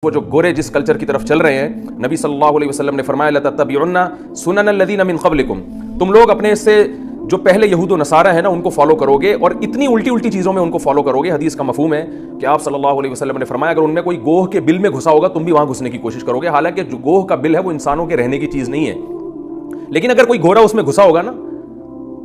وہ جو گورے جس کلچر کی طرف چل رہے ہیں، نبی صلی اللہ علیہ وسلم نے فرمایا لَتَتَّبِعُنَّ سُنَنَ الَّذِينَ مِن قَبْلِكُم، تم لوگ اپنے سے جو پہلے یہود و نصارہ ہیں نا ان کو فالو کرو گے، اور اتنی الٹی چیزوں میں ان کو فالو کرو گے۔ حدیث کا مفہوم ہے کہ آپ صلی اللہ علیہ وسلم نے فرمایا اگر ان میں کوئی گوہ کے بل میں گھسا ہوگا تم بھی وہاں گھسنے کی کوشش کرو گے، حالانکہ جو گوہ کا بل ہے وہ انسانوں کے رہنے کی چیز نہیں ہے، لیکن اگر کوئی گورا اس میں گھسا ہوگا نا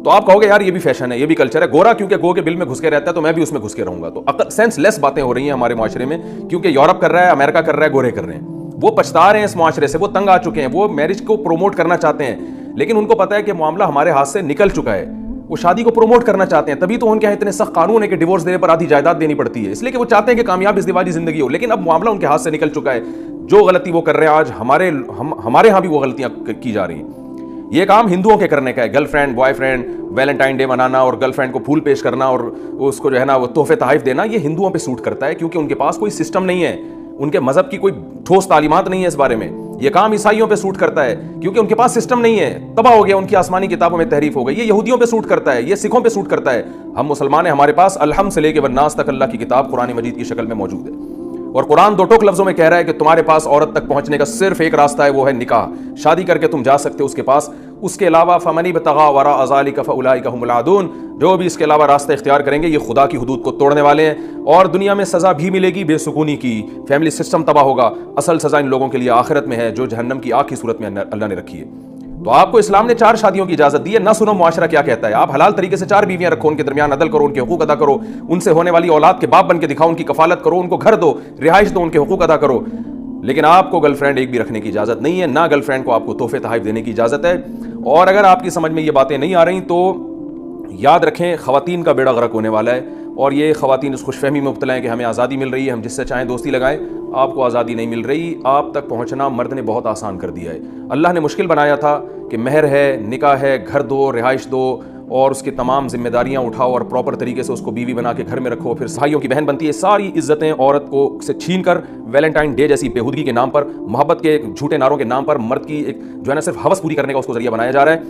تو آپ کہو گے یار یہ بھی فیشن ہے، یہ بھی کلچر ہے، گورا کیونکہ گوہ کے بل میں گھس کے رہتا ہے تو میں بھی اس میں گھس کے رہوں گا۔ تو سینس لیس باتیں ہو رہی ہیں ہمارے معاشرے میں، کیونکہ یورپ کر رہا ہے، امریکہ کر رہا ہے، گورے کر رہے ہیں، وہ پچھتا رہے ہیں اس معاشرے سے، وہ تنگ آ چکے ہیں، وہ میرج کو پروموٹ کرنا چاہتے ہیں، لیکن ان کو پتہ ہے کہ معاملہ ہمارے ہاتھ سے نکل چکا ہے، وہ شادی کو پروموٹ کرنا چاہتے ہیں، تبھی تو ان کے یہاں اتنے سخت قانون ہے کہ ڈیورس دینے پر آدھی جائیداد دینی پڑتی ہے، اس لیے کہ وہ چاہتے ہیں کہ کامیاب ازدواجی زندگی ہو، لیکن اب معاملہ ان کے ہاتھ سے نکل چکا ہے۔ جو غلطی وہ کر رہے ہیں آج ہمارے ہاں بھی وہ غلطیاں کی جا رہی ہیں۔ یہ کام ہندوؤں کے کرنے کا ہے، girl friend boy friend Valentine day منانا اور گرل فرینڈ کو پھول پیش کرنا اور اس کو جو ہے نا وہ تحفے تحائف دینا، یہ ہندوؤں پہ سوٹ کرتا ہے، کیونکہ ان کے پاس کوئی سسٹم نہیں ہے، ان کے مذہب کی کوئی ٹھوس تعلیمات نہیں ہے اس بارے میں۔ یہ کام عیسائیوں پہ سوٹ کرتا ہے کیونکہ ان کے پاس سسٹم نہیں ہے، تباہ ہو گیا، ان کی آسمانی کتابوں میں تحریف ہو گئی۔ یہ یہودیوں پہ سوٹ کرتا ہے، یہ سکھوں پہ سوٹ کرتا ہے۔ ہم مسلمان ہیں، ہمارے پاس الحمد سے لے کے والناس تک اللہ کی کتاب قرآن مجید کی شکل میں موجود ہے، اور قرآن دو ٹوک لفظوں میں کہہ رہا ہے کہ تمہارے پاس عورت تک پہنچنے کا صرف ایک راستہ ہے، وہ ہے نکاح، شادی کر کے تم جا سکتے ہو اس کے پاس، اس کے علاوہ فَمَنِ ابْتَغَىٰ وَرَاءَ ذَٰلِكَ فَأُولَٰئِكَ هُمُ الْعَادُونَ، جو بھی اس کے علاوہ راستہ اختیار کریں گے یہ خدا کی حدود کو توڑنے والے ہیں، اور دنیا میں سزا بھی ملے گی بے سکونی کی، فیملی سسٹم تباہ ہوگا۔ اصل سزا ان لوگوں کے لیے آخرت میں ہے جو جہنم کی آگ کی صورت میں اللہ نے رکھی ہے۔ تو آپ کو اسلام نے 4 شادیوں کی اجازت دی ہے، نہ سنو معاشرہ کیا کہتا ہے، آپ حلال طریقے سے 4 بیویاں رکھو، ان کے درمیان عدل کرو، ان کے حقوق ادا کرو، ان سے ہونے والی اولاد کے باپ بن کے دکھاؤ، ان کی کفالت کرو، ان کو گھر دو، رہائش دو، ان کے حقوق ادا کرو، لیکن آپ کو گرل فرینڈ ایک بھی رکھنے کی اجازت نہیں ہے، نہ گرل فرینڈ کو آپ کو تحفے تحائف دینے کی اجازت ہے۔ اور اگر آپ کی سمجھ میں یہ باتیں نہیں آ رہی تو یاد رکھیں خواتین کا بیڑا غرق ہونے والا ہے، اور یہ خواتین اس خوش فہمی میں مبتلا ہیں کہ ہمیں آزادی مل رہی ہے، ہم جس سے چاہیں دوستی لگائیں، آپ کو آزادی نہیں مل رہی۔ آپ تک پہنچنا مرد نے بہت آسان کر دیا ہے، اللہ نے مشکل بنایا تھا کہ مہر ہے، نکاح ہے، گھر دو، رہائش دو، اور اس کی تمام ذمہ داریاں اٹھاؤ اور پراپر طریقے سے اس کو بیوی بنا کے گھر میں رکھو، پھر بھائیوں کی بہن بنتی ہے، ساری عزتیں عورت کو سے چھین کر ویلنٹائن ڈے جیسی بےہودگی کے نام پر، محبت کے جھوٹے نعروں کے نام پر مرد کی ایک جو ہے نا صرف ہوس پوری کرنے کا اس کو ذریعہ بنایا جا رہا ہے۔